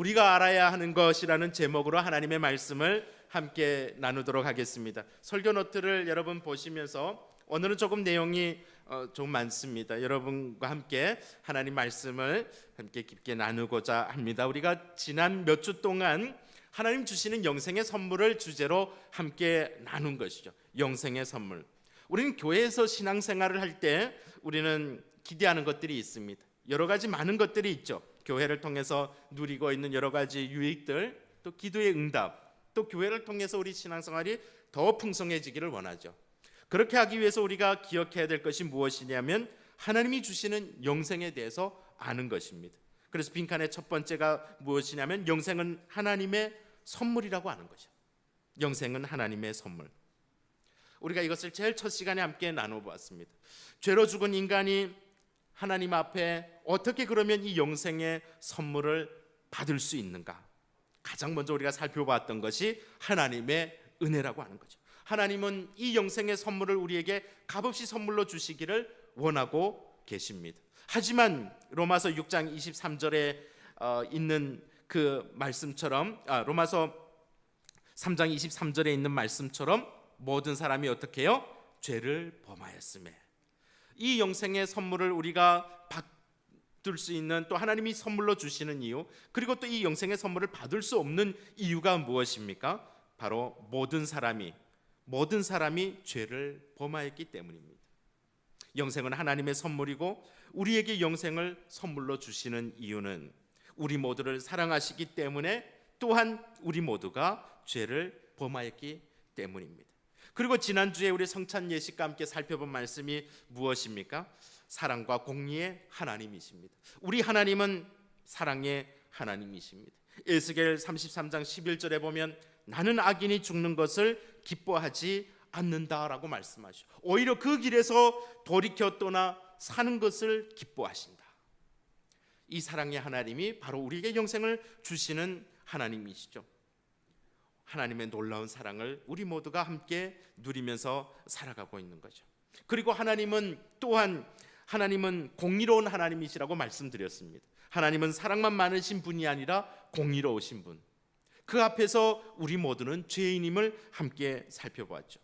우리가 알아야 하는 것이라는 제목으로 하나님의 말씀을 함께 나누도록 하겠습니다. 설교 노트를 여러분 보시면서 오늘은 조금 내용이 좀 많습니다. 여러분과 함께 하나님 말씀을 함께 깊게 나누고자 합니다. 우리가 지난 몇 주 동안 하나님 주시는 영생의 선물을 주제로 함께 나눈 것이죠. 영생의 선물. 우리는 교회에서 신앙생활을 할 때 우리는 기대하는 것들이 있습니다. 여러 가지 많은 것들이 있죠. 교회를 통해서 누리고 있는 여러 가지 유익들, 또 기도의 응답, 또 교회를 통해서 우리 신앙생활이 더 풍성해지기를 원하죠. 그렇게 하기 위해서 우리가 기억해야 될 것이 무엇이냐면 하나님이 주시는 영생에 대해서 아는 것입니다. 그래서 빈칸의 첫 번째가 무엇이냐면 영생은 하나님의 선물이라고 하는 거죠. 영생은 하나님의 선물. 우리가 이것을 제일 첫 시간에 함께 나눠보았습니다. 죄로 죽은 인간이 하나님 앞에 어떻게 그러면 이 영생의 선물을 받을 수 있는가? 가장 먼저 우리가 살펴봤던 것이 하나님의 은혜라고 하는 거죠. 하나님은 이 영생의 선물을 우리에게 값없이 선물로 주시기를 원하고 계십니다. 하지만 로마서 6장 23절에 있는 그 말씀처럼 로마서 3장 23절에 있는 말씀처럼 모든 사람이 어떻게 해요? 죄를 범하였음에 이 영생의 선물을 우리가 받을 수 있는 또 하나님이 선물로 주시는 이유, 그리고 또 이 영생의 선물을 받을 수 없는 이유가 무엇입니까? 바로 모든 사람이 죄를 범하였기 때문입니다. 영생은 하나님의 선물이고 우리에게 영생을 선물로 주시는 이유는 우리 모두를 사랑하시기 때문에 또한 우리 모두가 죄를 범하였기 때문입니다. 그리고 지난주에 우리 성찬 예식과 함께 살펴본 말씀이 무엇입니까? 사랑과 공의의 하나님이십니다. 우리 하나님은 사랑의 하나님이십니다. 에스겔 33장 11절에 보면 나는 악인이 죽는 것을 기뻐하지 않는다라고 말씀하시죠. 오히려 그 길에서 돌이켜 떠나 사는 것을 기뻐하신다. 이 사랑의 하나님이 바로 우리에게 영생을 주시는 하나님이시죠. 하나님의 놀라운 사랑을 우리 모두가 함께 누리면서 살아가고 있는 거죠. 그리고 하나님은 또한 공의로운 하나님이시라고 말씀드렸습니다. 하나님은 사랑만 많으신 분이 아니라 공의로우신 분. 그 앞에서 우리 모두는 죄인임을 함께 살펴보았죠.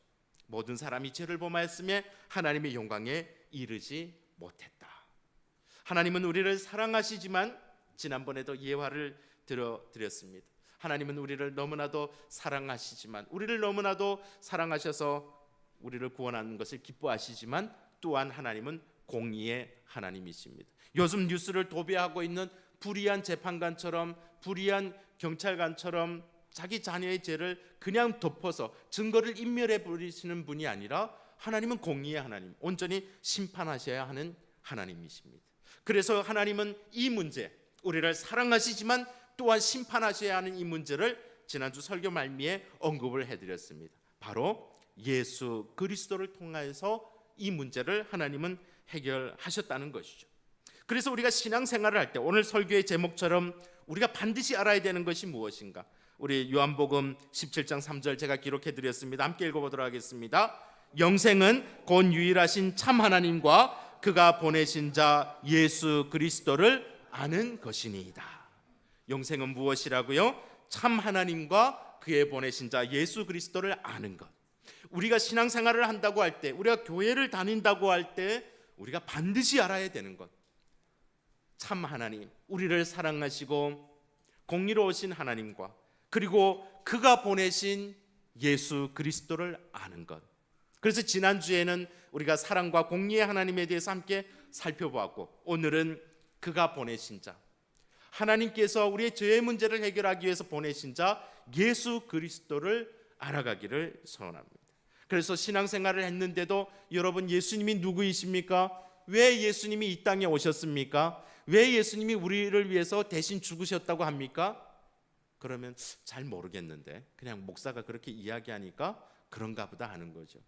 모든 사람이 죄를 범하였으며 하나님의 영광에 이르지 못했다. 하나님은 우리를 사랑하시지만 지난번에도 예화를 드렸습니다. 하나님은 우리를 너무나도 사랑하시지만 우리를 너무나도 사랑하셔서 우리를 구원하는 것을 기뻐하시지만 또한 하나님은 공의의 하나님이십니다. 요즘 뉴스를 도배하고 있는 불의한 재판관처럼 불의한 경찰관처럼 자기 자녀의 죄를 그냥 덮어서 증거를 인멸해 버리시는 분이 아니라 하나님은 공의의 하나님, 온전히 심판하셔야 하는 하나님이십니다. 그래서 하나님은 이 문제, 우리를 사랑하시지만 또한 심판하셔야 하는 이 문제를 지난주 설교 말미에 언급을 해드렸습니다. 바로 예수 그리스도를 통하여서 이 문제를 하나님은 해결하셨다는 것이죠. 그래서 우리가 신앙생활을 할 때 오늘 설교의 제목처럼 우리가 반드시 알아야 되는 것이 무엇인가? 우리 요한복음 17장 3절 제가 기록해드렸습니다. 함께 읽어보도록 하겠습니다. 영생은 곧 유일하신 참 하나님과 그가 보내신 자 예수 그리스도를 아는 것이니이다. 영생은 무엇이라고요? 참 하나님과 그의 보내신 자 예수 그리스도를 아는 것. 우리가 신앙생활을 한다고 할 때, 우리가 교회를 다닌다고 할 때 우리가 반드시 알아야 되는 것, 참 하나님, 우리를 사랑하시고 공의로우신 하나님과 그리고 그가 보내신 예수 그리스도를 아는 것. 그래서 지난주에는 우리가 사랑과 공의의 하나님에 대해서 함께 살펴보았고 오늘은 그가 보내신 자, 하나님께서 우리의 죄의 문제를 해결하기 위해서 보내신 자 예수 그리스도를 알아가기를 소원합니다. 그래서 신앙생활을 했는데도 여러분 예수님이 누구이십니까? 왜 예수님이 이 땅에 오셨습니까? 왜 예수님이 우리를 위해서 대신 죽으셨다고 합니까? 그러면 잘 모르겠는데 그냥 목사가 그렇게 이야기하니까 그런가 보다 하는 거죠.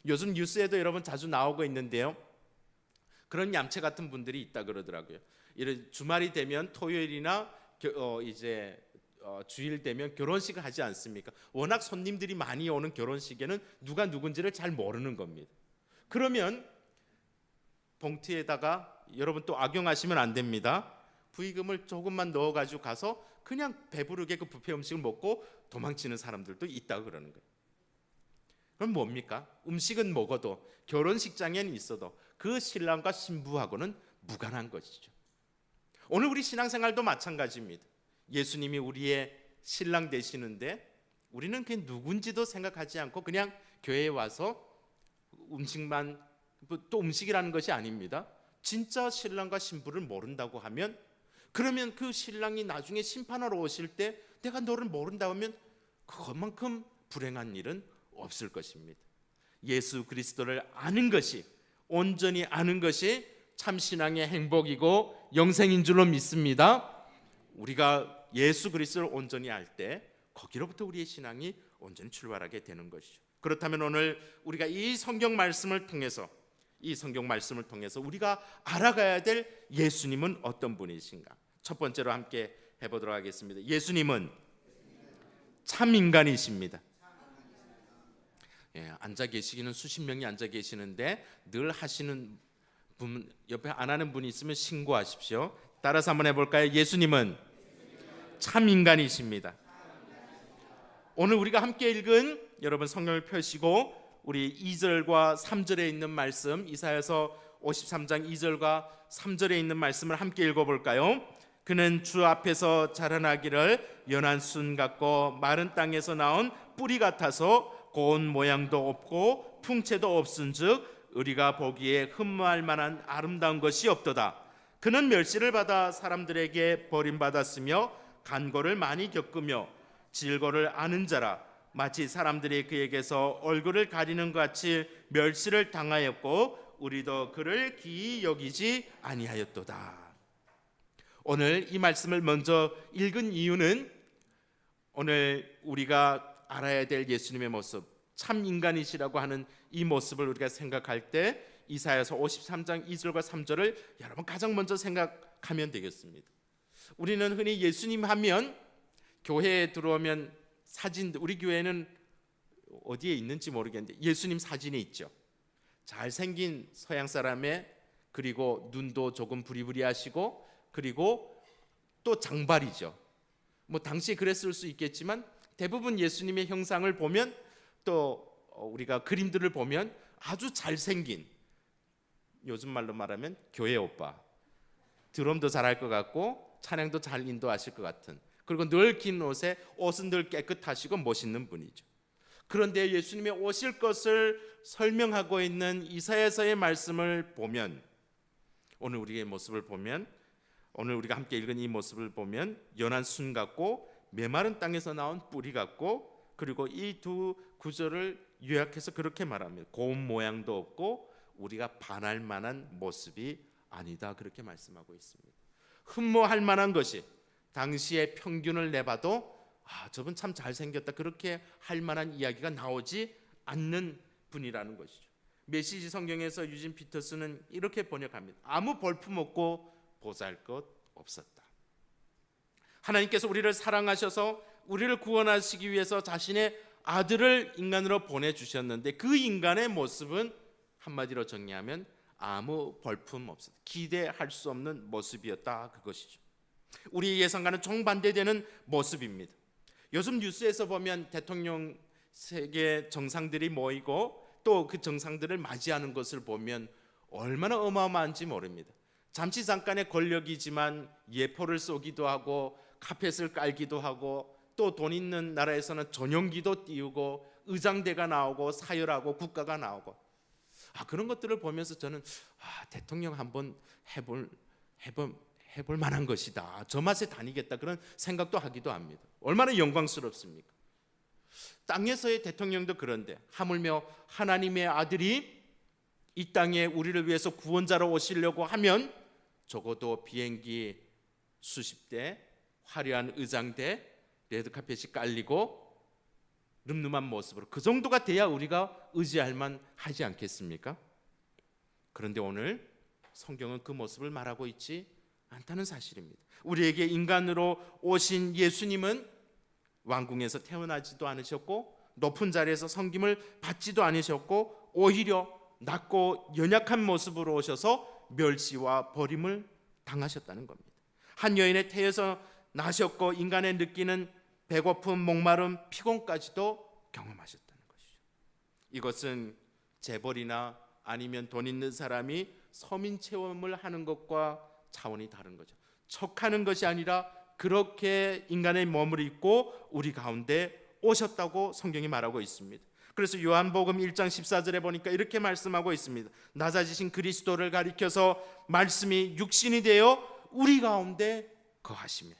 요즘 뉴스에도 여러분 자주 나오고 있는데요. 그런 얌체 같은 분들이 있다 그러더라고요. 주말이 되면 토요일이나 주일 되면 결혼식을 하지 않습니까? 워낙 손님들이 많이 오는 결혼식에는 누가 누군지를 잘 모르는 겁니다. 그러면 봉투에다가 여러분 또 악용하시면 안 됩니다. 부의금을 조금만 넣어가지고 가서 그냥 배부르게 그 뷔페 음식을 먹고 도망치는 사람들도 있다고 그러는 거예요. 그럼 뭡니까? 음식은 먹어도 결혼식장에는 있어도 그 신랑과 신부하고는 무관한 것이죠. 오늘 우리 신앙생활도 마찬가지입니다. 예수님이 우리의 신랑 되시는데 우리는 그게 누군지도 생각하지 않고 그냥 교회에 와서 음식만, 또 음식이라는 것이 아닙니다. 진짜 신랑과 신부를 모른다고 하면, 그러면 그 신랑이 나중에 심판하러 오실 때 내가 너를 모른다고 하면 그것만큼 불행한 일은 없을 것입니다. 예수 그리스도를 아는 것이, 온전히 아는 것이 참 신앙의 행복이고 영생인 줄로 믿습니다. 우리가 예수 그리스도를 온전히 알 때 거기로부터 우리의 신앙이 온전히 출발하게 되는 것이죠. 그렇다면 오늘 우리가 이 성경 말씀을 통해서 우리가 알아가야 될 예수님은 어떤 분이신가? 첫 번째로 함께 해보도록 하겠습니다. 예수님은 참 인간이십니다. 앉아 계시기는 수십 명이 앉아 계시는데 늘 하시는 분, 옆에 안 하는 분이 있으면 신고하십시오. 따라서 한번 해볼까요? 예수님은 참 인간이십니다. 오늘 우리가 함께 읽은, 여러분 성경을 펴시고 우리 2절과 3절에 있는 말씀, 이사야서 53장 2절과 3절에 있는 말씀을 함께 읽어볼까요? 그는 주 앞에서 자라나기를 연한 순 같고 마른 땅에서 나온 뿌리 같아서 고운 모양도 없고 풍채도 없은즉 우리가 보기에 흠모할 만한 아름다운 것이 없도다. 그는 멸시를 받아 사람들에게 버림받았으며 간고를 많이 겪으며 질고를 아는 자라. 마치 사람들이 그에게서 얼굴을 가리는 것 같이 멸시를 당하였고 우리도 그를 기이 여기지 아니하였도다. 오늘 이 말씀을 먼저 읽은 이유는 오늘 우리가 알아야 될 예수님의 모습, 참 인간이시라고 하는 이 모습을 우리가 생각할 때 이사야서 53장 2절과 3절을 여러분 가장 먼저 생각하면 되겠습니다. 우리는 흔히 예수님 하면 교회에 들어오면 사진, 우리 교회는 어디에 있는지 모르겠는데 예수님 사진이 있죠. 잘생긴 서양 사람의, 그리고 눈도 조금 부리부리하시고, 그리고 또 장발이죠. 뭐 당시에 그랬을 수 있겠지만 대부분 예수님의 형상을 보면, 또 우리가 그림들을 보면 아주 잘생긴, 요즘 말로 말하면 교회 오빠, 드럼도 잘할 것 같고 찬양도 잘 인도하실 것 같은, 그리고 늘 긴 옷에 옷은 늘 깨끗하시고 멋있는 분이죠. 그런데 예수님의 오실 것을 설명하고 있는 이사야서의 말씀을 보면, 오늘 우리의 모습을 보면, 오늘 우리가 함께 읽은 이 모습을 보면 연한 순 같고 메마른 땅에서 나온 뿌리 같고, 그리고 이 두 구절을 요약해서 그렇게 말합니다. 고운 모양도 없고 우리가 반할 만한 모습이 아니다, 그렇게 말씀하고 있습니다. 흠모할 만한 것이, 당시의 평균을 내봐도 저분 참 잘생겼다, 그렇게 할 만한 이야기가 나오지 않는 분이라는 것이죠. 메시지 성경에서 유진 피터스는 이렇게 번역합니다. 아무 볼품 없고 보잘것 없었다. 하나님께서 우리를 사랑하셔서 우리를 구원하시기 위해서 자신의 아들을 인간으로 보내주셨는데 그 인간의 모습은 한마디로 정리하면 아무 볼품 없었다, 기대할 수 없는 모습이었다, 그것이죠. 우리 예상과는 정반대되는 모습입니다. 요즘 뉴스에서 보면 대통령 세계 정상들이 모이고 또 그 정상들을 맞이하는 것을 보면 얼마나 어마어마한지 모릅니다. 잠시 잠깐의 권력이지만 예포를 쏘기도 하고 카펫을 깔기도 하고, 또 돈 있는 나라에서는 전용기도 띄우고 의장대가 나오고 사열하고 국가가 나오고, 그런 것들을 보면서 저는 대통령 한번 해볼 만한 것이다, 저 맛에 다니겠다, 그런 생각도 하기도 합니다. 얼마나 영광스럽습니까? 땅에서의 대통령도 그런데 하물며 하나님의 아들이 이 땅에 우리를 위해서 구원자로 오시려고 하면 적어도 비행기 수십 대, 화려한 의장대, 레드카펫이 깔리고 늠름한 모습으로, 그 정도가 돼야 우리가 의지할 만하지 않겠습니까? 그런데 오늘 성경은 그 모습을 말하고 있지 않다는 사실입니다. 우리에게 인간으로 오신 예수님은 왕궁에서 태어나지도 않으셨고 높은 자리에서 섬김을 받지도 않으셨고 오히려 낮고 연약한 모습으로 오셔서 멸시와 버림을 당하셨다는 겁니다. 한 여인의 태에서 나셨고 인간의 느끼는 배고픔, 목마름, 피곤까지도 경험하셨다는 것이죠. 이것은 재벌이나 아니면 돈 있는 사람이 서민 체험을 하는 것과 차원이 다른 거죠. 척하는 것이 아니라 그렇게 인간의 몸을 입고 우리 가운데 오셨다고 성경이 말하고 있습니다. 그래서 요한복음 1장 14절에 보니까 이렇게 말씀하고 있습니다. 낮아지신 그리스도를 가리켜서 말씀이 육신이 되어 우리 가운데 거하시며,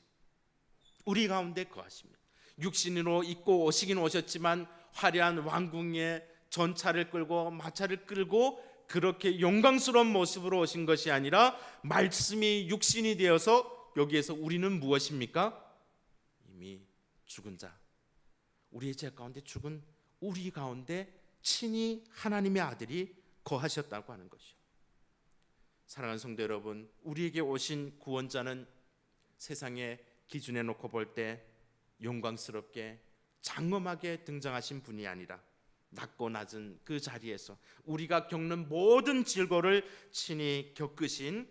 우리 가운데 거하시며, 육신으로 입고 오시긴 오셨지만 화려한 왕궁에 전차를 끌고 마차를 끌고 그렇게 영광스러운 모습으로 오신 것이 아니라 말씀이 육신이 되어서 여기에서 우리는 무엇입니까? 이미 죽은 자, 우리의 죄 가운데 죽은 우리 가운데 친히 하나님의 아들이 거하셨다고 하는 것이요. 사랑하는 성도 여러분, 우리에게 오신 구원자는 세상의 기준에 놓고 볼 때 영광스럽게 장엄하게 등장하신 분이 아니라 낮고 낮은 그 자리에서 우리가 겪는 모든 질고를 친히 겪으신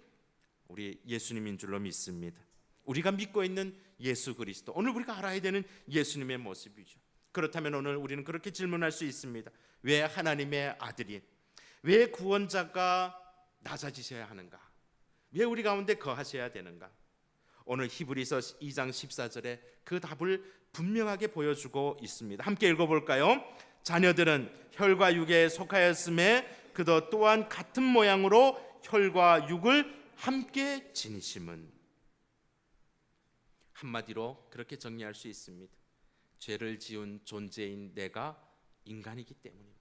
우리 예수님인 줄로 믿습니다. 우리가 믿고 있는 예수 그리스도, 오늘 우리가 알아야 되는 예수님의 모습이죠. 그렇다면 오늘 우리는 그렇게 질문할 수 있습니다. 왜 하나님의 아들이, 왜 구원자가 낮아지셔야 하는가? 왜 우리 가운데 거하셔야 되는가? 오늘 히브리서 2장 14절에 그 답을 분명하게 보여주고 있습니다. 함께 읽어볼까요? 자녀들은 혈과 육에 속하였음에 그도 또한 같은 모양으로 혈과 육을 함께 지니심은. 한마디로 그렇게 정리할 수 있습니다. 죄를 지은 존재인 내가 인간이기 때문입니다.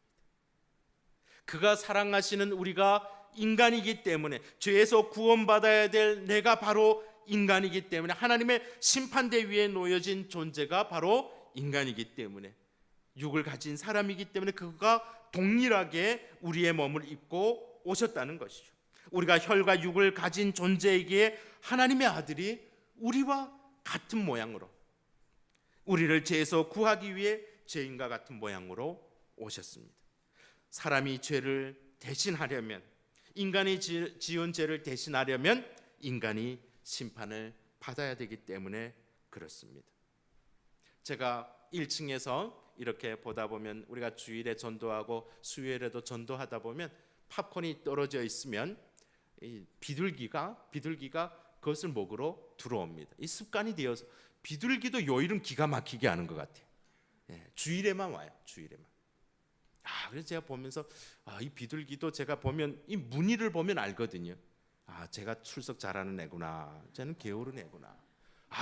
그가 사랑하시는 우리가 인간이기 때문에, 죄에서 구원받아야 될 내가 바로 인간이기 때문에, 하나님의 심판대 위에 놓여진 존재가 바로 인간이기 때문에, 육을 가진 사람이기 때문에 그가 동일하게 우리의 몸을 입고 오셨다는 것이죠. 우리가 혈과 육을 가진 존재이기에 하나님의 아들이 우리와 같은 모양으로, 우리를 죄에서 구하기 위해 죄인과 같은 모양으로 오셨습니다. 사람이 죄를 대신하려면, 인간이 지은 죄를 대신하려면 인간이 심판을 받아야 되기 때문에 그렇습니다. 제가 1층에서 이렇게 보다 보면, 우리가 주일에 전도하고 수요일에도 전도하다 보면 팝콘이 떨어져 있으면 이 비둘기가 그것을 먹으러 들어옵니다. 이 습관이 되어서 비둘기도 요일은 기가 막히게 하는 것 같아요. 주일에만 와요. 주일에만. 그래서 제가 보면서 이 비둘기도 제가 보면 이 무늬를 보면 알거든요. 제가 출석 잘하는 애구나. 쟤는 게으른 애구나.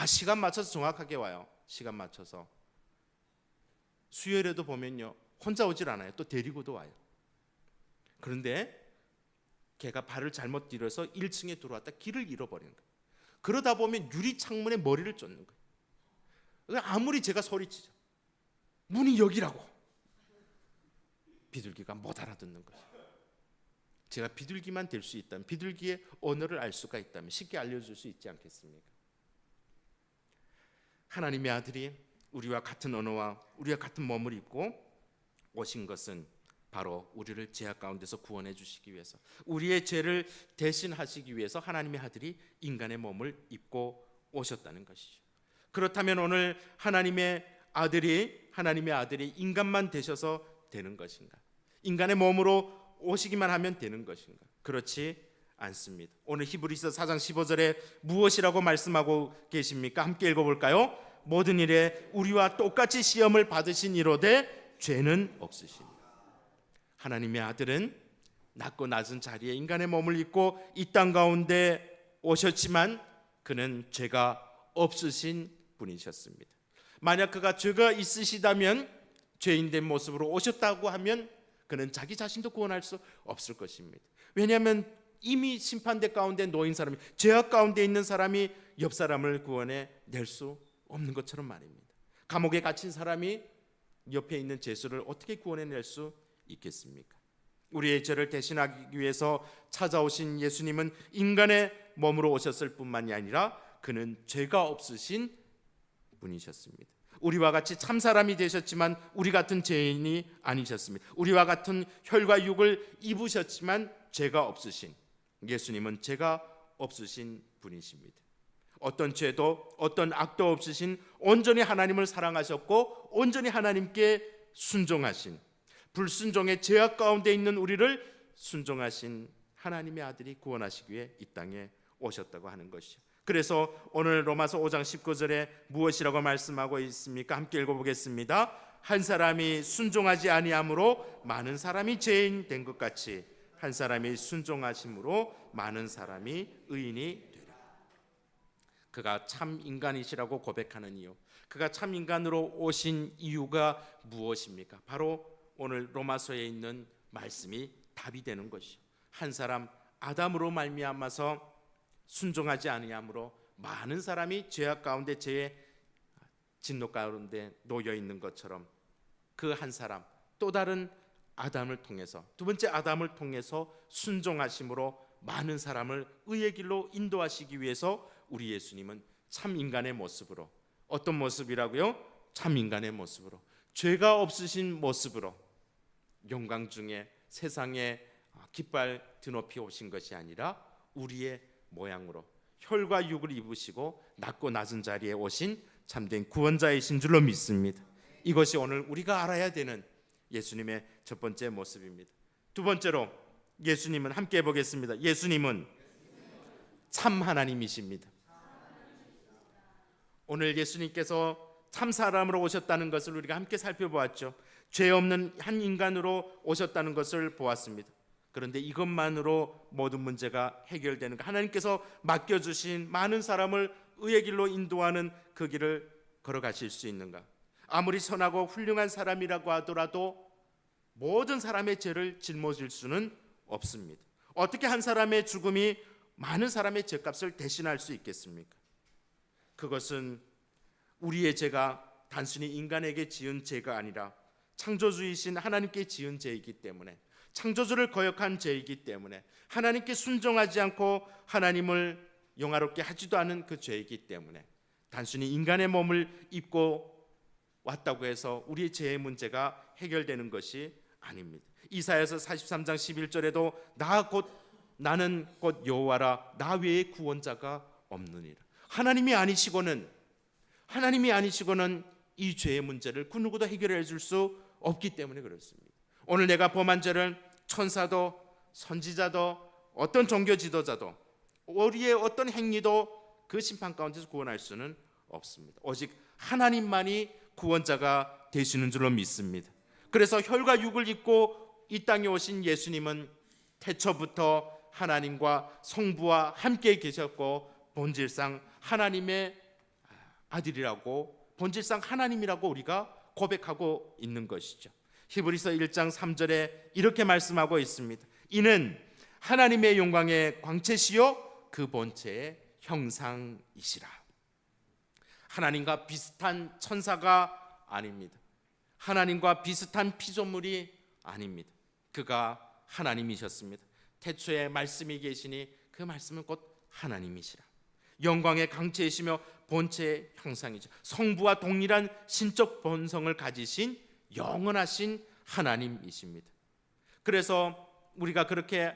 시간 맞춰서 정확하게 와요. 시간 맞춰서. 수요일에도 보면요, 혼자 오질 않아요. 또 데리고도 와요. 그런데 걔가 발을 잘못 들여서 1층에 들어왔다 길을 잃어버리는 거예요. 그러다 보면 유리 창문에 머리를 쫓는 거예요. 아무리 제가 소리치죠, 문이 여기라고, 비둘기가 못 알아듣는 거예요. 제가 비둘기만 될 수 있다면, 비둘기의 언어를 알 수가 있다면 쉽게 알려줄 수 있지 않겠습니까? 하나님의 아들이 우리와 같은 언어와 우리와 같은 몸을 입고 오신 것은 바로 우리를 죄악 가운데서 구원해 주시기 위해서, 우리의 죄를 대신하시기 위해서 하나님의 아들이 인간의 몸을 입고 오셨다는 것이죠. 그렇다면 오늘 하나님의 아들이 인간만 되셔서 되는 것인가? 인간의 몸으로 오시기만 하면 되는 것인가? 그렇지 않습니다. 오늘 히브리서 4장 15절에 무엇이라고 말씀하고 계십니까? 함께 읽어볼까요? 모든 일에 우리와 똑같이 시험을 받으신 이로되 죄는 없으시니. 하나님의 아들은 낮고 낮은 자리에 인간의 몸을 입고 이 땅 가운데 오셨지만 그는 죄가 없으신 분이셨습니다. 만약 그가 죄가 있으시다면, 죄인된 모습으로 오셨다고 하면 그는 자기 자신도 구원할 수 없을 것입니다. 왜냐하면 이미 심판대 가운데 놓인 사람이, 죄악 가운데 있는 사람이 옆 사람을 구원해 낼 수 없는 것처럼 말입니다. 감옥에 갇힌 사람이 옆에 있는 죄수를 어떻게 구원해 낼 수 있겠습니까? 우리의 죄를 대신하기 위해서 찾아오신 예수님은 인간의 몸으로 오셨을 뿐만이 아니라 그는 죄가 없으신 분이셨습니다. 우리와 같이 참 사람이 되셨지만 우리 같은 죄인이 아니셨습니다. 우리와 같은 혈과 육을 입으셨지만 죄가 없으신 예수님은 죄가 없으신 분이십니다. 어떤 죄도 어떤 악도 없으신 온전히 하나님을 사랑하셨고 온전히 하나님께 순종하신, 불순종의 죄악 가운데 있는 우리를 순종하신 하나님의 아들이 구원하시기 위해 이 땅에 오셨다고 하는 것이죠. 그래서 오늘 로마서 5장 19절에 무엇이라고 말씀하고 있습니까? 함께 읽어보겠습니다. 한 사람이 순종하지 아니함으로 많은 사람이 죄인 된 것 같이 한 사람이 순종하심으로 많은 사람이 의인이 되라. 그가 참 인간이시라고 고백하는 이유, 그가 참 인간으로 오신 이유가 무엇입니까? 바로 오늘 로마서에 있는 말씀이 답이 되는 것이죠. 한 사람 아담으로 말미암아서 순종하지 아니함으로 많은 사람이 죄악 가운데 죄의 진노 가운데 놓여 있는 것처럼 그 한 사람, 또 다른 아담을 통해서, 두 번째 아담을 통해서 순종하심으로 많은 사람을 의의 길로 인도하시기 위해서 우리 예수님은 참 인간의 모습으로, 어떤 모습이라고요? 참 인간의 모습으로, 죄가 없으신 모습으로 영광 중에 세상에 깃발 드높이 오신 것이 아니라 우리의 모양으로 혈과 육을 입으시고 낮고 낮은 자리에 오신 참된 구원자이신 줄로 믿습니다. 이것이 오늘 우리가 알아야 되는 예수님의 첫 번째 모습입니다. 두 번째로 예수님은, 함께 해보겠습니다. 예수님은 참 하나님이십니다. 오늘 예수님께서 참 사람으로 오셨다는 것을 우리가 함께 살펴보았죠. 죄 없는 한 인간으로 오셨다는 것을 보았습니다. 그런데 이것만으로 모든 문제가 해결되는 것, 하나님께서 맡겨주신 많은 사람을 의의 길로 인도하는 그 길을 걸어가실 수 있는가? 아무리 선하고 훌륭한 사람이라고 하더라도 모든 사람의 죄를 짊어질 수는 없습니다. 어떻게 한 사람의 죽음이 많은 사람의 죄값을 대신할 수 있겠습니까? 그것은 우리의 죄가 단순히 인간에게 지은 죄가 아니라 창조주이신 하나님께 지은 죄이기 때문에, 창조주를 거역한 죄이기 때문에, 하나님께 순종하지 않고 하나님을 영화롭게 하지도 않은 그 죄이기 때문에, 단순히 인간의 몸을 입고 왔다고 해서 우리의 죄의 문제가 해결되는 것이 아닙니다. 이사야서 43장 11절에도 나는 곧 여호와라, 나 외에 구원자가 없느니라. 하나님이 아니시고는 이 죄의 문제를 그 누구도 해결해 줄 수 없기 때문에 그렇습니다. 오늘 내가 범한 죄를 천사도 선지자도 어떤 종교 지도자도 우리의 어떤 행위도 그 심판 가운데서 구원할 수는 없습니다. 오직 하나님만이 구원자가 되시는 줄로 믿습니다. 그래서 혈과 육을 입고 이 땅에 오신 예수님은 태초부터 하나님과 성부와 함께 계셨고 본질상 하나님의 아들이라고, 본질상 하나님이라고 우리가 고백하고 있는 것이죠. 히브리서 1장 3절에 이렇게 말씀하고 있습니다. 이는 하나님의 영광의 광채시요 그 본체의 형상이시라. 하나님과 비슷한 천사가 아닙니다. 하나님과 비슷한 피조물이 아닙니다. 그가 하나님이셨습니다. 태초에 말씀이 계시니 그 말씀은 곧 하나님이시라. 영광의 강체이시며 본체의 형상이죠. 성부와 동일한 신적 본성을 가지신 영원하신 하나님이십니다. 그래서 우리가 그렇게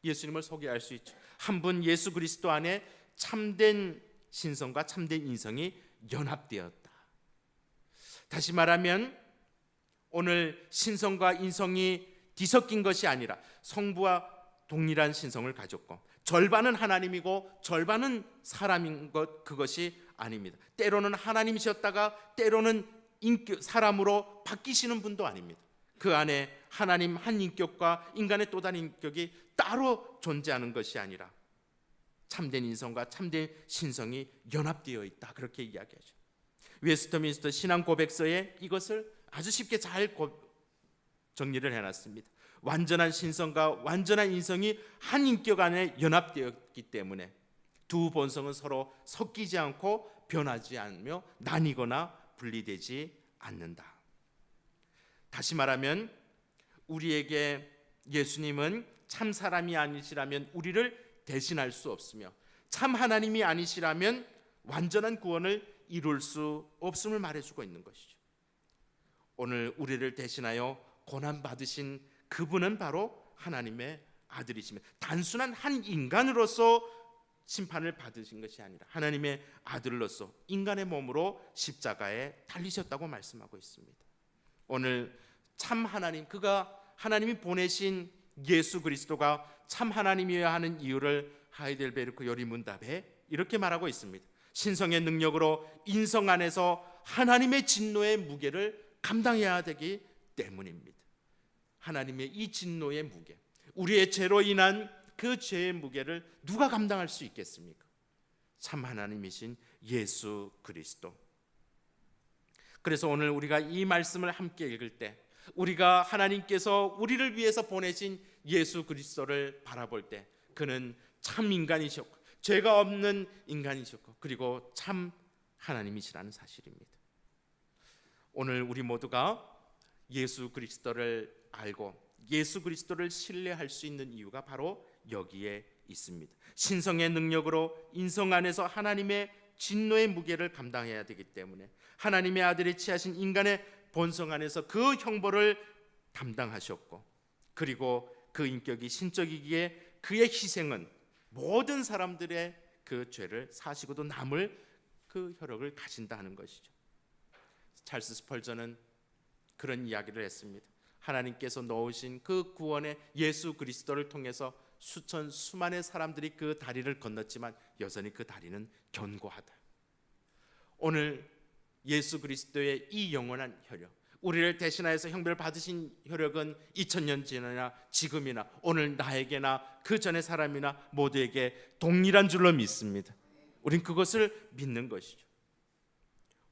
예수님을 소개할 수 있죠. 한 분 예수 그리스도 안에 참된 신성과 참된 인성이 연합되었다. 다시 말하면 오늘 신성과 인성이 뒤섞인 것이 아니라 성부와 동일한 신성을 가졌고 절반은 하나님이고 절반은 사람인 것, 그것이 아닙니다. 때로는 하나님이셨다가 때로는 사람으로 바뀌시는 분도 아닙니다. 그 안에 하나님 한 인격과 인간의 또 다른 인격이 따로 존재하는 것이 아니라 참된 인성과 참된 신성이 연합되어 있다, 그렇게 이야기하죠. 웨스트민스터 신앙 고백서에 이것을 아주 쉽게 잘 정리를 해놨습니다. 완전한 신성과 완전한 인성이 한 인격 안에 연합되었기 때문에 두 본성은 서로 섞이지 않고 변하지 않으며 나뉘거나 분리되지 않는다. 다시 말하면 우리에게 예수님은 참 사람이 아니시라면 우리를 대신할 수 없으며 참 하나님이 아니시라면 완전한 구원을 이룰 수 없음을 말해주고 있는 것이죠. 오늘 우리를 대신하여 고난받으신 그분은 바로 하나님의 아들이시며 단순한 한 인간으로서 심판을 받으신 것이 아니라 하나님의 아들로서 인간의 몸으로 십자가에 달리셨다고 말씀하고 있습니다. 오늘 참 하나님, 그가 하나님이 보내신 예수 그리스도가 참 하나님이어야 하는 이유를 하이델베르크 요리문답에 이렇게 말하고 있습니다. 신성의 능력으로 인성 안에서 하나님의 진노의 무게를 감당해야 되기 때문입니다. 하나님의 이 진노의 무게, 우리의 죄로 인한 그 죄의 무게를 누가 감당할 수 있겠습니까? 참 하나님이신 예수 그리스도. 그래서 오늘 우리가 이 말씀을 함께 읽을 때, 우리가 하나님께서 우리를 위해서 보내신 예수 그리스도를 바라볼 때, 그는 참 인간이셨고 죄가 없는 인간이셨고 그리고 참 하나님이시라는 사실입니다. 오늘 우리 모두가 예수 그리스도를 알고 예수 그리스도를 신뢰할 수 있는 이유가 바로 여기에 있습니다. 신성의 능력으로 인성 안에서 하나님의 진노의 무게를 감당해야 되기 때문에 하나님의 아들이 취하신 인간의 본성 안에서 그 형벌을 담당하셨고, 그리고 그 인격이 신적이기에 그의 희생은 모든 사람들의 그 죄를 사시고도 남을 그 혈육을 가진다 하는 것이죠. 찰스 스펄전은 그런 이야기를 했습니다. 하나님께서 넣으신 그 구원의 예수 그리스도를 통해서 수많은 사람들이 그 다리를 건넜지만 여전히 그 다리는 견고하다. 오늘 예수 그리스도의 이 영원한 혈육, 우리를 대신하여서 형벌을 받으신 혈육은 2000년 전이나 지금이나 오늘 나에게나 그 전의 사람이나 모두에게 동일한 줄로 믿습니다. 우린 그것을 믿는 것이죠.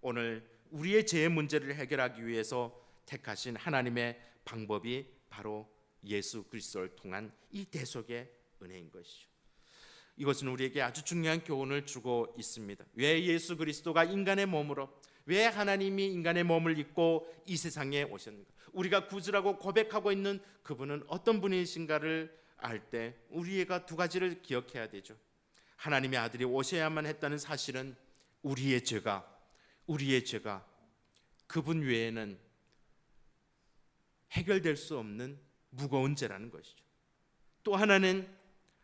오늘 우리의 죄의 문제를 해결하기 위해서 택하신 하나님의 방법이 바로 예수 그리스도를 통한 이 대속의 은혜인 것이죠. 이것은 우리에게 아주 중요한 교훈을 주고 있습니다. 왜 예수 그리스도가 인간의 몸으로, 왜 하나님이 인간의 몸을 입고 이 세상에 오셨는가? 우리가 구주라고 고백하고 있는 그분은 어떤 분이신가를 알 때 우리가 두 가지를 기억해야 되죠. 하나님의 아들이 오셔야만 했다는 사실은 우리의 죄가 그분 외에는 해결될 수 없는 무거운 죄라는 것이죠. 또 하나는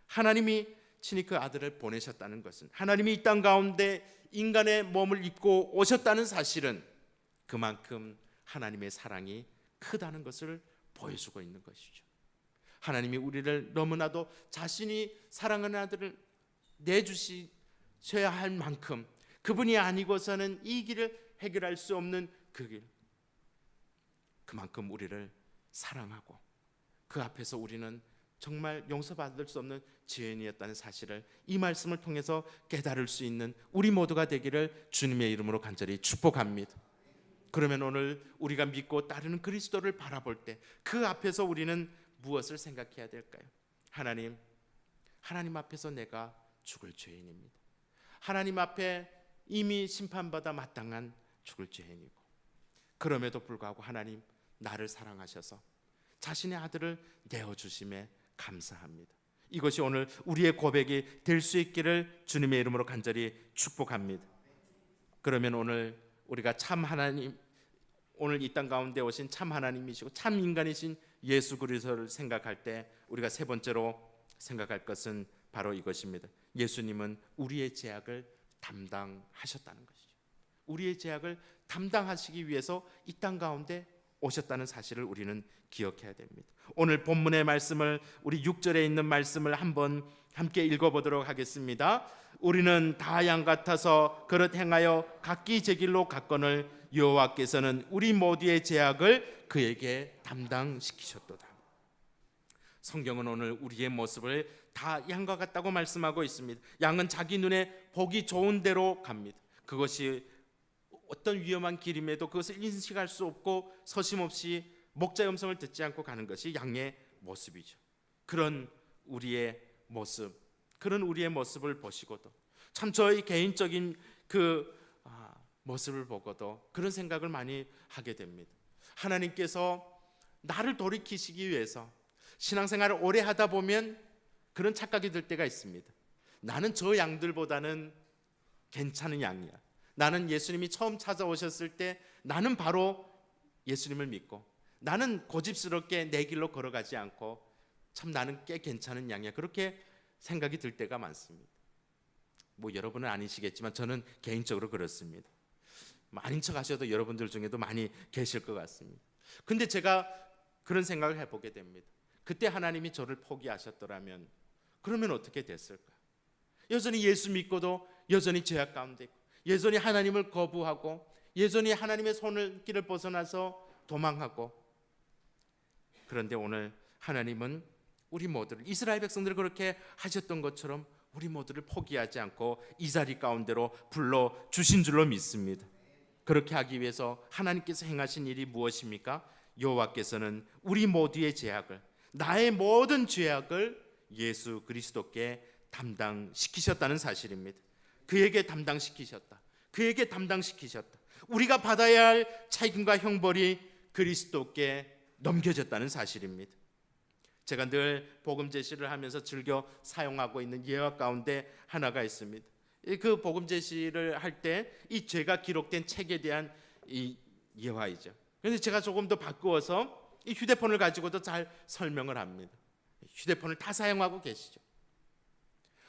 하나님이 친히 그 아들을 보내셨다는 것은, 하나님이 이 땅 가운데 인간의 몸을 입고 오셨다는 사실은 그만큼 하나님의 사랑이 크다는 것을 보여주고 있는 것이죠. 하나님이 우리를 너무나도 자신이 사랑하는 아들을 내주셔야 할 만큼, 그분이 아니고서는 이 길을 해결할 수 없는 그 길, 그만큼 우리를 사랑하고 그 앞에서 우리는 정말 용서받을 수 없는 죄인이었다는 사실을 이 말씀을 통해서 깨달을 수 있는 우리 모두가 되기를 주님의 이름으로 간절히 축복합니다. 그러면 오늘 우리가 믿고 따르는 그리스도를 바라볼 때 그 앞에서 우리는 무엇을 생각해야 될까요? 하나님 앞에서 내가 죽을 죄인입니다. 하나님 앞에 이미 심판받아 마땅한 죽을 죄인이고, 그럼에도 불구하고 하나님 나를 사랑하셔서 자신의 아들을 내어주심에 감사합니다. 이것이 오늘 우리의 고백이 될 수 있기를 주님의 이름으로 간절히 축복합니다. 그러면 오늘 우리가 참 하나님, 오늘 이 땅 가운데 오신 참 하나님이시고 참 인간이신 예수 그리스도를 생각할 때 우리가 세 번째로 생각할 것은 바로 이것입니다. 예수님은 우리의 죄악을 담당하셨다는 것이죠. 우리의 죄악을 담당하시기 위해서 이 땅 가운데 오셨다는 사실을 우리는 기억해야 됩니다. 오늘 본문의 말씀을, 우리 6절에 있는 말씀을 한번 함께 읽어보도록 하겠습니다. 우리는 다 양 같아서 그릇 행하여 각기 제 길로 갔거늘 여호와께서는 우리 모두의 죄악을 그에게 담당시키셨도다. 성경은 오늘 우리의 모습을 다 양과 같다고 말씀하고 있습니다. 양은 자기 눈에 보기 좋은 대로 갑니다. 그것이 어떤 위험한 길임에도 그것을 인식할 수 없고 서심없이 목자의 음성을 듣지 않고 가는 것이 양의 모습이죠. 그런 우리의 모습을 보시고도 참 저희 개인적인 모습을 보고도 그런 생각을 많이 하게 됩니다. 하나님께서 나를 돌이키시기 위해서 신앙생활을 오래 하다 보면 그런 착각이 들 때가 있습니다. 나는 저 양들보다는 괜찮은 양이야. 나는 예수님이 처음 찾아오셨을 때 나는 바로 예수님을 믿고 나는 고집스럽게 내 길로 걸어가지 않고 참 나는 꽤 괜찮은 양이야. 그렇게 생각이 들 때가 많습니다. 뭐 여러분은 아니시겠지만 저는 개인적으로 그렇습니다. 아닌 척 하셔도 여러분들 중에도 많이 계실 것 같습니다. 근데 제가 그런 생각을 해보게 됩니다. 그때 하나님이 저를 포기하셨더라면 그러면 어떻게 됐을까? 여전히 예수 믿고도 여전히 죄악 가운데 있고, 여전히 하나님을 거부하고, 여전히 하나님의 손길을 벗어나서 도망하고. 그런데 오늘 하나님은 우리 모두를, 이스라엘 백성들을 그렇게 하셨던 것처럼 우리 모두를 포기하지 않고 이 자리 가운데로 불러 주신 줄로 믿습니다. 그렇게 하기 위해서 하나님께서 행하신 일이 무엇입니까? 여호와께서는 우리 모두의 죄악을, 나의 모든 죄악을 예수 그리스도께 담당시키셨다는 사실입니다. 그에게 담당시키셨다. 그에게 담당시키셨다. 우리가 받아야 할 책임과 형벌이 그리스도께 넘겨졌다는 사실입니다. 제가 늘 복음 제시를 하면서 즐겨 사용하고 있는 예화 가운데 하나가 있습니다. 그 복음 제시를 할 때 이 죄가 기록된 책에 대한 이 예화이죠. 그런데 제가 조금 더 바꾸어서 이 휴대폰을 가지고도 잘 설명을 합니다. 휴대폰을 다 사용하고 계시죠.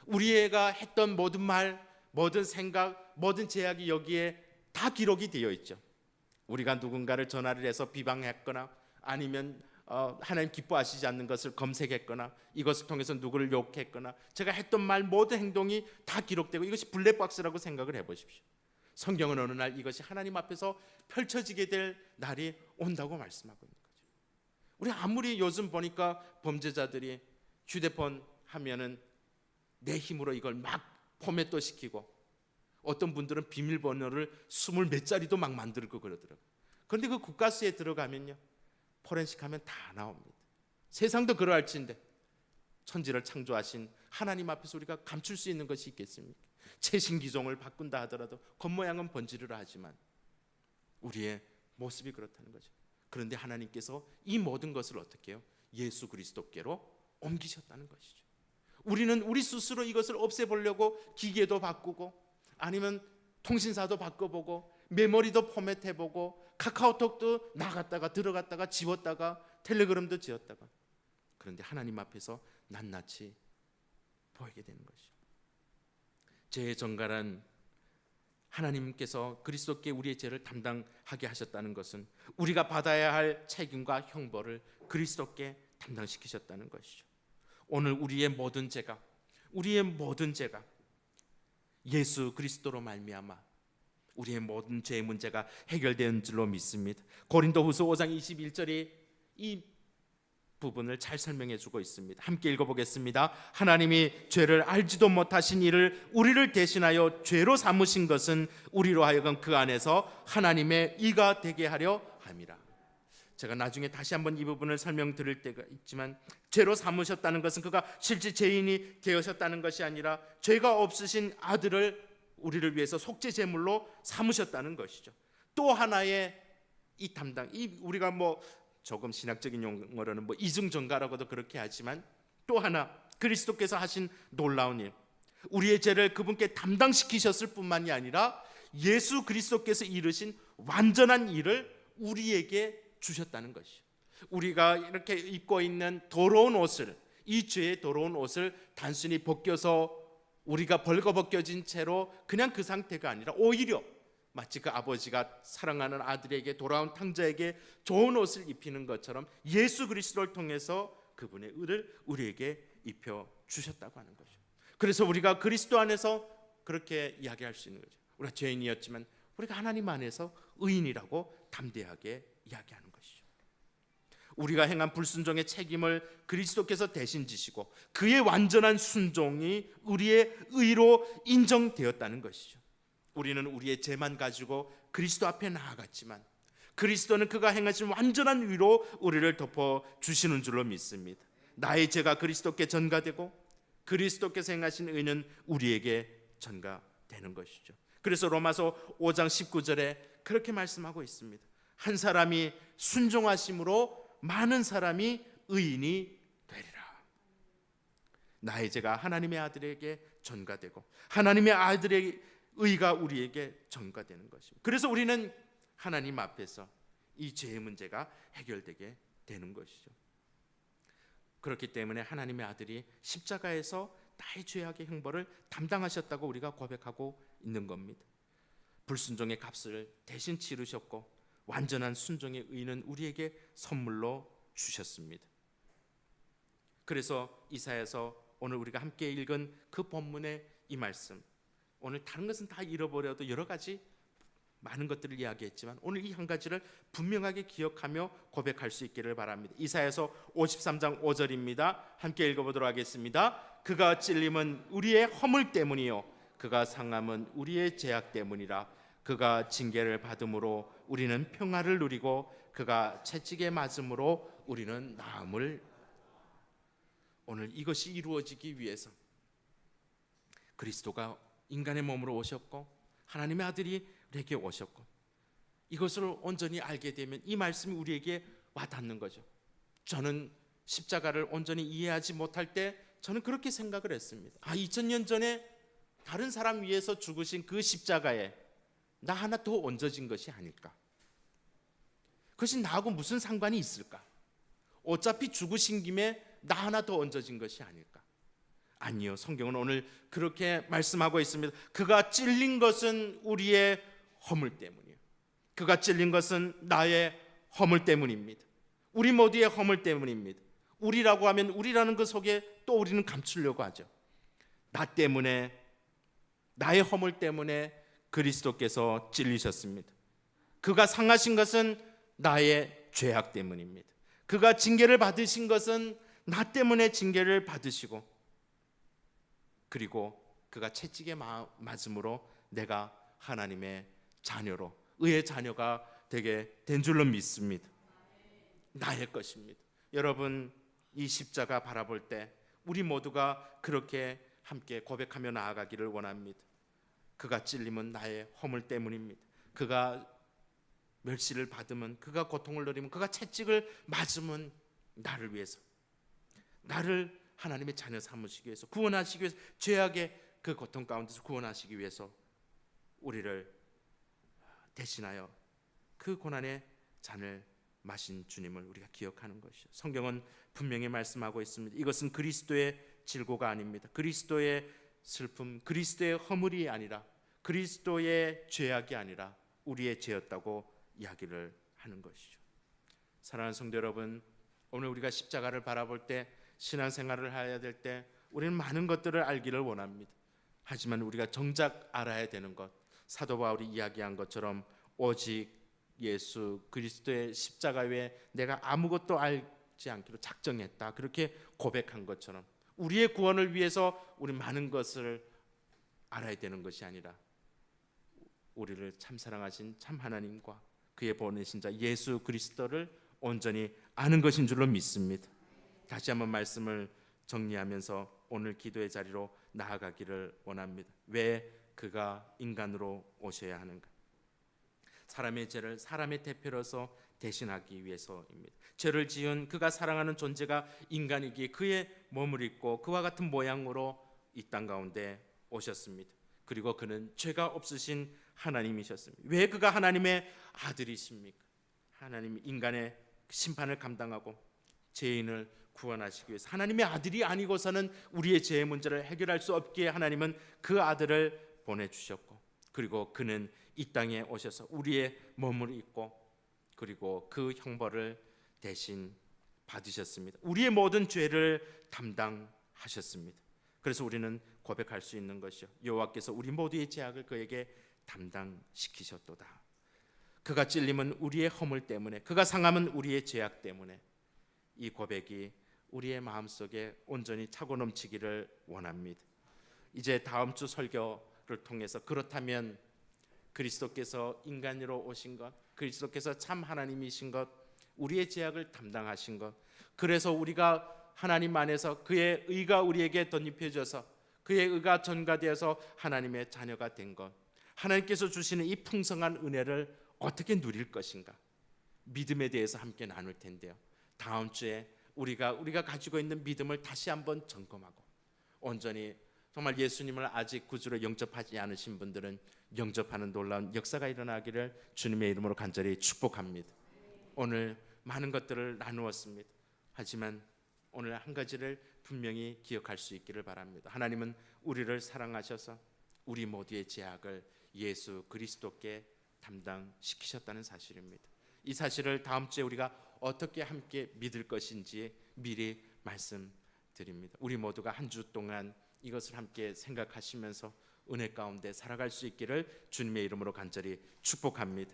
우리가 했던 모든 말, 모든 생각, 모든 제약이 여기에 다 기록이 되어 있죠. 우리가 누군가를 전화를 해서 비방했거나 아니면 하나님 기뻐하시지 않는 것을 검색했거나 이것을 통해서 누구를 욕했거나 제가 했던 말 모든 행동이 다 기록되고 이것이 블랙박스라고 생각을 해보십시오. 성경은 어느 날 이것이 하나님 앞에서 펼쳐지게 될 날이 온다고 말씀하고 있는 거죠. 우리 아무리 요즘 보니까 범죄자들이 휴대폰 하면은 내 힘으로 이걸 막 포맷도 시키고 어떤 분들은 비밀번호를 20몇 자리도 막 만들고 그러더라고요. 그런데 그 국가수에 들어가면요, 포렌식 하면 다 나옵니다. 세상도 그러할진데 천지를 창조하신 하나님 앞에서 우리가 감출 수 있는 것이 있겠습니까? 최신 기종을 바꾼다 하더라도 겉모양은 번지르르 하지만 우리의 모습이 그렇다는 거죠. 그런데 하나님께서 이 모든 것을 어떻게 해요? 예수 그리스도께로 옮기셨다는 것이죠. 우리는 우리 스스로 이것을 없애보려고 기계도 바꾸고 아니면 통신사도 바꿔보고 메모리도 포맷해보고 카카오톡도 나갔다가 들어갔다가 지웠다가 텔레그램도 지웠다가, 그런데 하나님 앞에서 낱낱이 보이게 되는 것이죠. 죄의 정갈한 하나님께서 그리스도께 우리의 죄를 담당하게 하셨다는 것은 우리가 받아야 할 책임과 형벌을 그리스도께 담당시키셨다는 것이죠. 오늘 우리의 모든 죄가 예수 그리스도로 말미암아 우리의 모든 죄의 문제가 해결된 줄로 믿습니다. 고린도후서 5장 21절이 이 부분을 잘 설명해 주고 있습니다. 함께 읽어보겠습니다. 하나님이 죄를 알지도 못하신 이를 우리를 대신하여 죄로 삼으신 것은 우리로 하여금 그 안에서 하나님의 의가 되게 하려 함이라. 제가 나중에 다시 한번 이 부분을 설명드릴 때가 있지만, 죄로 삼으셨다는 것은 그가 실제 죄인이 되으셨다는 것이 아니라 죄가 없으신 아들을 우리를 위해서 속죄 제물로 삼으셨다는 것이죠. 또 하나의 이 담당, 이 우리가 뭐 조금 신학적인 용어로는 뭐 이중전가라고도 그렇게 하지만 또 하나 그리스도께서 하신 놀라운 일, 우리의 죄를 그분께 담당시키셨을 뿐만이 아니라 예수 그리스도께서 이루신 완전한 일을 우리에게 주셨다는 것이죠. 우리가 이렇게 입고 있는 더러운 옷을, 이 죄의 더러운 옷을 단순히 벗겨서 우리가 벌거벗겨진 채로 그냥 그 상태가 아니라 오히려 마치 그 아버지가 사랑하는 아들에게, 돌아온 탕자에게 좋은 옷을 입히는 것처럼 예수 그리스도를 통해서 그분의 의를 우리에게 입혀 주셨다고 하는 거죠. 그래서 우리가 그리스도 안에서 그렇게 이야기할 수 있는 거죠. 우리가 죄인이었지만 우리가 하나님 안에서 의인이라고 담대하게 이야기하는 것이죠. 우리가 행한 불순종의 책임을 그리스도께서 대신 지시고 그의 완전한 순종이 우리의 의로 인정되었다는 것이죠. 우리는 우리의 죄만 가지고 그리스도 앞에 나아갔지만 그리스도는 그가 행하신 완전한 의로 우리를 덮어주시는 줄로 믿습니다. 나의 죄가 그리스도께 전가되고 그리스도께서 행하신 의는 우리에게 전가되는 것이죠. 그래서 로마서 5장 19절에 그렇게 말씀하고 있습니다. 한 사람이 순종하심으로 많은 사람이 의인이 되리라. 나의 죄가 하나님의 아들에게 전가되고 하나님의 아들의 의가 우리에게 전가되는 것입니다. 그래서 우리는 하나님 앞에서 이 죄의 문제가 해결되게 되는 것이죠. 그렇기 때문에 하나님의 아들이 십자가에서 나의 죄악의 형벌을 담당하셨다고 우리가 고백하고 있는 겁니다. 불순종의 값을 대신 치르셨고 완전한 순종의 의는 우리에게 선물로 주셨습니다. 그래서 이사야서 오늘 우리가 함께 읽은 그 본문의 이 말씀, 오늘 다른 것은 다 잃어버려도 여러 가지 많은 것들을 이야기했지만 오늘 이 한 가지를 분명하게 기억하며 고백할 수 있기를 바랍니다. 이사야서 53장 5절입니다. 함께 읽어보도록 하겠습니다. 그가 찔림은 우리의 허물 때문이요 그가 상함은 우리의 죄악 때문이라. 그가 징계를 받음으로 우리는 평화를 누리고 그가 채찍에 맞음으로 우리는 나음을. 오늘 이것이 이루어지기 위해서 그리스도가 인간의 몸으로 오셨고 하나님의 아들이 우리에게 오셨고, 이것을 온전히 알게 되면 이 말씀이 우리에게 와닿는 거죠. 저는 십자가를 온전히 이해하지 못할 때 저는 그렇게 생각을 했습니다. 2000년 전에 다른 사람 위해서 죽으신 그 십자가에 나 하나 더 얹어진 것이 아닐까? 그것이 나하고 무슨 상관이 있을까? 어차피 죽으신 김에 나 하나 더 얹어진 것이 아닐까? 아니요, 성경은 오늘 그렇게 말씀하고 있습니다. 그가 찔린 것은 우리의 허물 때문이에요. 그가 찔린 것은 나의 허물 때문입니다. 우리 모두의 허물 때문입니다. 우리라고 하면 우리라는 그 속에 또 우리는 감추려고 하죠. 나 때문에, 나의 허물 때문에 그리스도께서 찔리셨습니다. 그가 상하신 것은 나의 죄악 때문입니다. 그가 징계를 받으신 것은 나 때문에 징계를 받으시고, 그리고 그가 채찍에 맞음으로 내가 하나님의 자녀로, 의의 자녀가 되게 된 줄로 믿습니다. 나의 것입니다. 여러분, 이 십자가 바라볼 때 우리 모두가 그렇게 함께 고백하며 나아가기를 원합니다. 그가 찔림은 나의 허물 때문입니다. 그가 멸시를 받으면, 그가 고통을 누리면, 그가 채찍을 맞으면 나를 위해서, 나를 하나님의 자녀 삼으시기 위해서, 구원하시기 위해서, 죄악의 그 고통 가운데서 구원하시기 위해서 우리를 대신하여 그 고난의 잔을 마신 주님을 우리가 기억하는 것이죠. 성경은 분명히 말씀하고 있습니다. 이것은 그리스도의 질고가 아닙니다. 그리스도의 슬픔, 그리스도의 허물이 아니라, 그리스도의 죄악이 아니라 우리의 죄였다고 이야기를 하는 것이죠. 사랑하는 성도 여러분, 오늘 우리가 십자가를 바라볼 때, 신앙생활을 해야 될 때 우리는 많은 것들을 알기를 원합니다. 하지만 우리가 정작 알아야 되는 것, 사도 바울이 이야기한 것처럼 오직 예수 그리스도의 십자가 외에 내가 아무것도 알지 않기로 작정했다, 그렇게 고백한 것처럼 우리의 구원을 위해서 우리 많은 것을 알아야 되는 것이 아니라 우리를 참 사랑하신 참 하나님과 그의 보내신 자 예수 그리스도를 온전히 아는 것인 줄로 믿습니다. 다시 한번 말씀을 정리하면서 오늘 기도의 자리로 나아가기를 원합니다. 왜 그가 인간으로 오셔야 하는가? 사람의 죄를 사람의 대표로서 대신하기 위해서입니다. 죄를 지은 그가 사랑하는 존재가 인간이기에 그의 몸을 입고 그와 같은 모양으로 이 땅 가운데 오셨습니다. 그리고 그는 죄가 없으신 하나님이셨습니다. 왜 그가 하나님의 아들이십니까? 하나님이 인간의 심판을 감당하고 죄인을 구원하시기 위해서, 하나님의 아들이 아니고서는 우리의 죄의 문제를 해결할 수 없기에 하나님은 그 아들을 보내주셨고, 그리고 그는 이 땅에 오셔서 우리의 몸을 입고 그리고 그 형벌을 대신 받으셨습니다. 우리의 모든 죄를 담당하셨습니다. 그래서 우리는 고백할 수 있는 것이요, 여호와께서 우리 모두의 죄악을 그에게 담당시키셨도다. 그가 찔림은 우리의 허물 때문에, 그가 상함은 우리의 죄악 때문에. 이 고백이 우리의 마음속에 온전히 차고 넘치기를 원합니다. 이제 다음 주 설교를 통해서, 그렇다면 그리스도께서 인간으로 오신 것, 그리스도께서 참 하나님이신 것, 우리의 죄악을 담당하신 것, 그래서 우리가 하나님 안에서 그의 의가 우리에게 덧입혀져서 그의 의가 전가되어서 하나님의 자녀가 된 것, 하나님께서 주시는 이 풍성한 은혜를 어떻게 누릴 것인가, 믿음에 대해서 함께 나눌 텐데요. 다음 주에 우리가 가지고 있는 믿음을 다시 한번 점검하고, 온전히 정말 예수님을 아직 구주로 영접하지 않으신 분들은 영접하는 놀라운 역사가 일어나기를 주님의 이름으로 간절히 축복합니다. 오늘 많은 것들을 나누었습니다. 하지만 오늘 한 가지를 분명히 기억할 수 있기를 바랍니다. 하나님은 우리를 사랑하셔서 우리 모두의 죄악을 예수 그리스도께 담당시키셨다는 사실입니다. 이 사실을 다음 주에 우리가 어떻게 함께 믿을 것인지 미리 말씀드립니다. 우리 모두가 한 주 동안 이것을 함께 생각하시면서 은혜 가운데 살아갈 수 있기를 주님의 이름으로 간절히 축복합니다.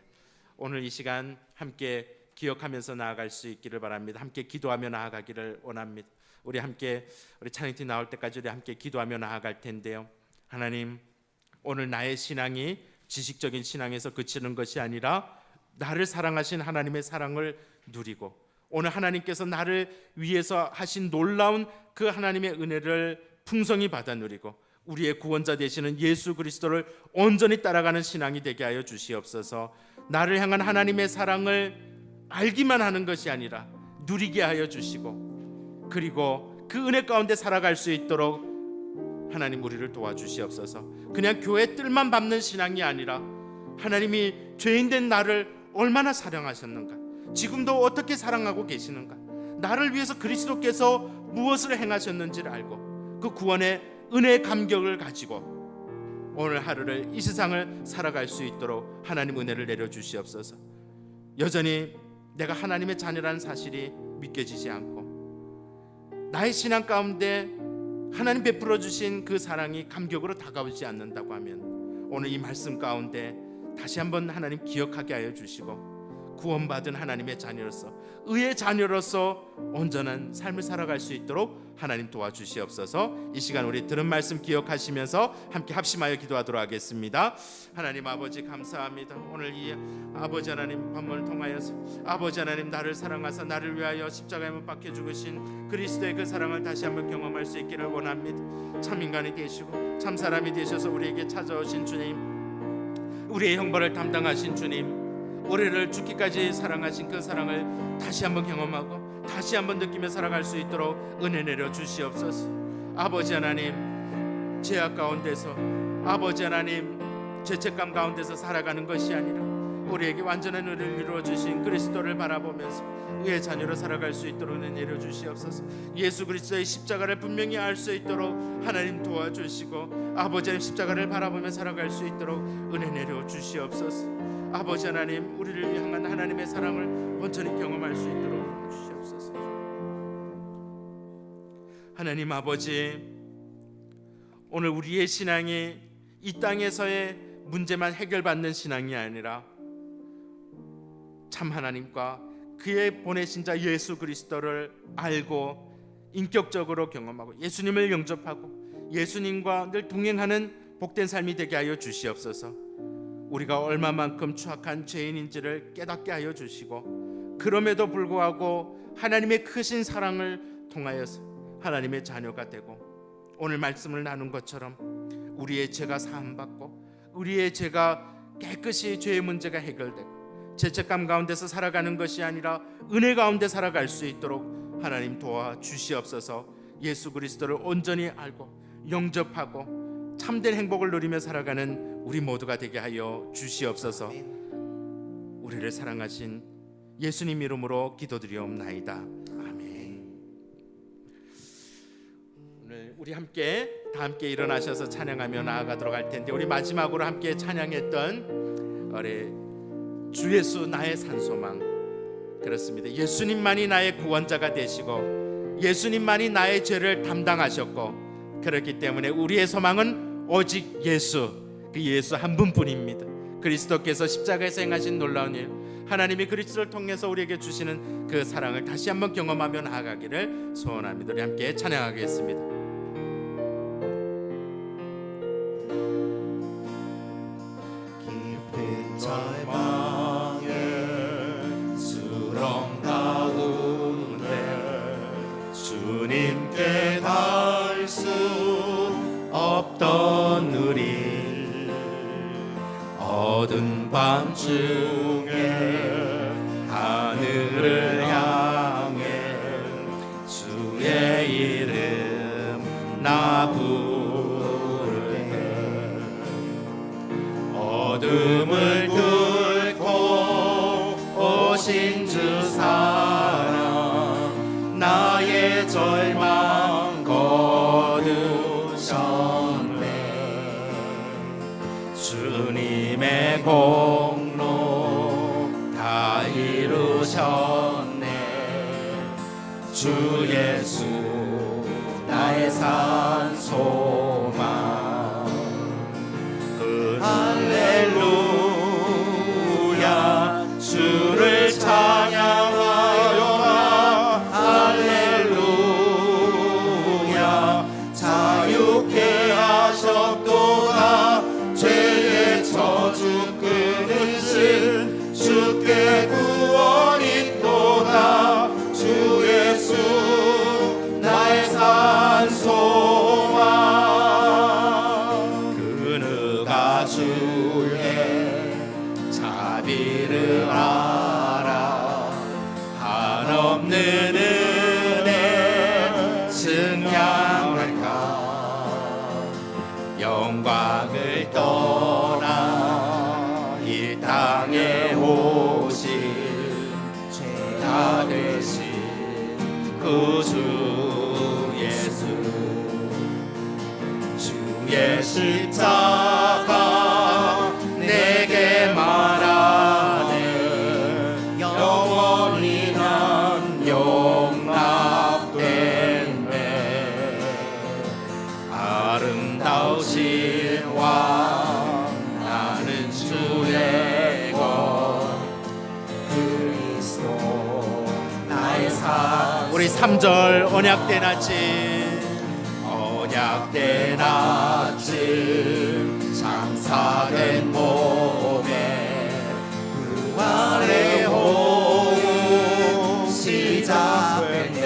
오늘 이 시간 함께 기억하면서 나아갈 수 있기를 바랍니다. 함께 기도하며 나아가기를 원합니다. 우리 함께 우리 찬양팀 나올 때까지 우리 함께 기도하며 나아갈 텐데요. 하나님, 오늘 나의 신앙이 지식적인 신앙에서 그치는 것이 아니라 나를 사랑하신 하나님의 사랑을 누리고 오늘 하나님께서 나를 위해서 하신 놀라운 그 하나님의 은혜를 풍성히 받아 누리고 우리의 구원자 되시는 예수 그리스도를 온전히 따라가는 신앙이 되게 하여 주시옵소서. 나를 향한 하나님의 사랑을 알기만 하는 것이 아니라 누리게 하여 주시고 그리고 그 은혜 가운데 살아갈 수 있도록 하나님 우리를 도와주시옵소서. 그냥 교회 뜰만 밟는 신앙이 아니라 하나님이 죄인된 나를 얼마나 사랑하셨는가, 지금도 어떻게 사랑하고 계시는가, 나를 위해서 그리스도께서 무엇을 행하셨는지를 알고 그 구원의 은혜의 감격을 가지고 오늘 하루를 이 세상을 살아갈 수 있도록 하나님 은혜를 내려주시옵소서. 여전히 내가 하나님의 자녀라는 사실이 믿겨지지 않고 나의 신앙 가운데 하나님 베풀어 주신 그 사랑이 감격으로 다가오지 않는다고 하면 오늘 이 말씀 가운데 다시 한번 하나님 기억하게 하여 주시고 구원받은 하나님의 자녀로서 의의 자녀로서 온전한 삶을 살아갈 수 있도록 하나님 도와주시옵소서. 이 시간 우리 들은 말씀 기억하시면서 함께 합심하여 기도하도록 하겠습니다. 하나님 아버지 감사합니다. 오늘 이 아버지 하나님 본문을 통하여서 아버지 하나님 나를 사랑하사 나를 위하여 십자가에 못 박혀 죽으신 그리스도의 그 사랑을 다시 한번 경험할 수 있기를 원합니다. 참 인간이 되시고 참 사람이 되셔서 우리에게 찾아오신 주님, 우리의 형벌을 담당하신 주님, 우리를 죽기까지 사랑하신 그 사랑을 다시 한번 경험하고 다시 한번 느끼며 살아갈 수 있도록 은혜 내려 주시옵소서. 아버지 하나님, 죄악 가운데서 아버지 하나님 죄책감 가운데서 살아가는 것이 아니라 우리에게 완전한 은혜를 이루어 주신 그리스도를 바라보면서 의의 자녀로 살아갈 수 있도록 은혜 내려 주시옵소서. 예수 그리스도의 십자가를 분명히 알 수 있도록 하나님 도와주시고 아버지 하나님 십자가를 바라보며 살아갈 수 있도록 은혜 내려 주시옵소서. 아버지 하나님, 우리를 향한 하나님의 사랑을 온전히 경험할 수 있도록 주시옵소서. 하나님 아버지, 오늘 우리의 신앙이 이 땅에서의 문제만 해결받는 신앙이 아니라 참 하나님과 그의 보내신 자 예수 그리스도를 알고 인격적으로 경험하고 예수님을 영접하고 예수님과 늘 동행하는 복된 삶이 되게 하여 주시옵소서. 우리가 얼마만큼 추악한 죄인인지를 깨닫게 하여 주시고 그럼에도 불구하고 하나님의 크신 사랑을 통하여서 하나님의 자녀가 되고 오늘 말씀을 나눈 것처럼 우리의 죄가 사함받고 우리의 죄가 깨끗이 죄의 문제가 해결되고 죄책감 가운데서 살아가는 것이 아니라 은혜 가운데 살아갈 수 있도록 하나님 도와주시옵소서. 예수 그리스도를 온전히 알고 영접하고 참된 행복을 누리며 살아가는 우리 모두가 되게 하여 주시옵소서. 우리를 사랑하신 예수님 이름으로 기도드리옵나이다. 아멘. 오늘 우리 다 함께 일어나셔서 찬양하며 나아가도록 할 텐데 우리 마지막으로 함께 찬양했던 우리 주 예수 나의 산소망, 그렇습니다. 예수님만이 나의 구원자가 되시고 예수님만이 나의 죄를 담당하셨고 그렇기 때문에 우리의 소망은 오직 예수, 그 예수 한 분뿐입니다. 그리스도께서 십자가에서 행하신 놀라운 일, 하나님이 그리스도를 통해서 우리에게 주시는 그 사랑을 다시 한번 경험하며 나아가기를 소원합니다. 우리 함께 찬양하겠습니다. 깊은 절망의 수렁 가운데 주님께 닿을 수 없던 우리 어두운 밤중에 하늘을 향해 주의 이름 나 부르네. 어둠을 뚫고 오신 주 사랑 나의 절망 거두셨네. 주님의 공로 다 이루셨네. 주 예수 나의 산 소망. 할렐루야 주를 찬양하여라. 할렐루야 자유케 하셨도다. 죄의 저주 끊으신 주께 구원이 있도다. 주 예수 나의 산 소망. 그누가 주의 자비를 알아. 한없는 은혜 증량할까. 영광을 떠나 이 땅에 오신 죄다 되신 구주 예수. 주의 십자가 내게 말하네. 영원히 난 용납됐네. 아름다우신 왕 나는 주의 것. 그리스도 나의 산. 우리 3절 언약된 아침 언약된 아침 장사된 몸에 부활의 호흡 시작됐네.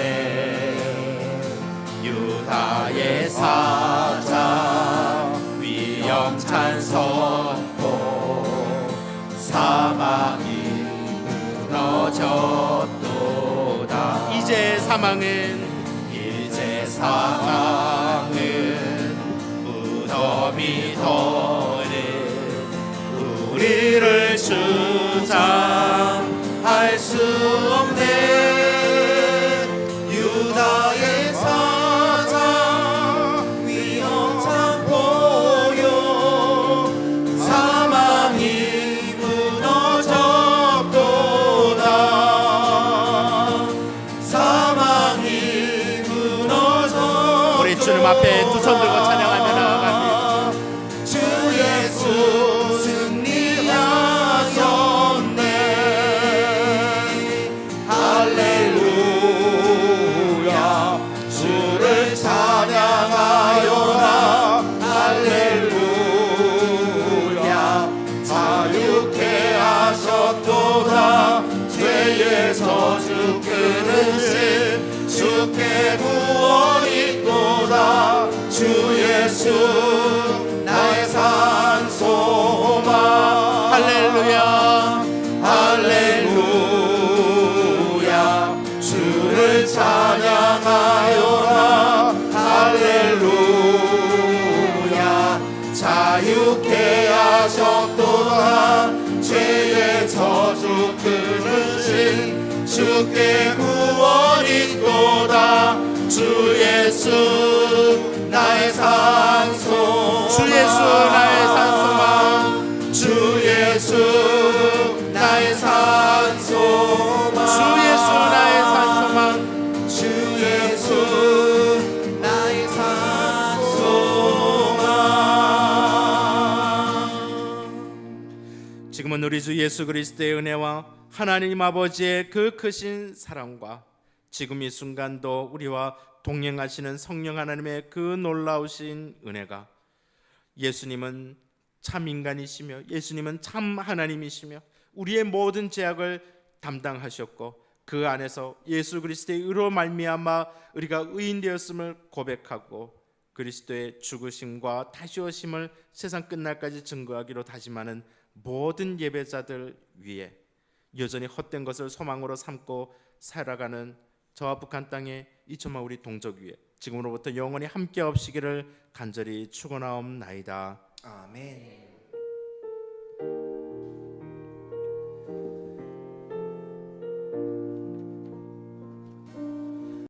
유다의 사자 위엄찬 선포. 사막이 무너졌도다. 이제 사망은 무덤이 더는 우리를 주장할 수 없네. 유다의 사자 위엄찬 보여. 사망이 무너졌도다. 사망이 무너졌도다. 우리 주님 앞에 두 손 들고 찬양하며 나아갑니다. 주 예수 승리하셨네. 할렐루야 주를 찬양하여라. 할렐루야 자유케 하셨도다. 죄의 저주 끊으신 주께 구원이 있도다. 주 예수 나의 산 소망. 할렐루야 할렐루야 주를 찬양하여라. 할렐루야 자유케 하셨도다. 죄의 저주 끊으신 주께 구원이 있도다. 주 예수 나의 산 소망. 주 예수 나의 산 소망. 주 예수 나의 산 소망. 주 예수 나의 산 소망. 주 예수 나의 산 소망. 지금은 우리 주 예수 그리스도의 은혜와 하나님 아버지의 그 크신 사랑과 지금 이 순간도 우리와 동행하시는 성령 하나님의 그 놀라우신 은혜가, 예수님은 참 인간이시며 예수님은 참 하나님이시며 우리의 모든 죄악을 담당하셨고 그 안에서 예수 그리스도의 의로 말미암아 우리가 의인 되었음을 고백하고 그리스도의 죽으심과 다시 오심을 세상 끝날까지 증거하기로 다짐하는 모든 예배자들 위해 여전히 헛된 것을 소망으로 삼고 살아가는 저와 북한 땅의 2천만 우리 동족 위에 지금으로부터 영원히 함께 없시기를 간절히 축원하옵나이다. 아멘.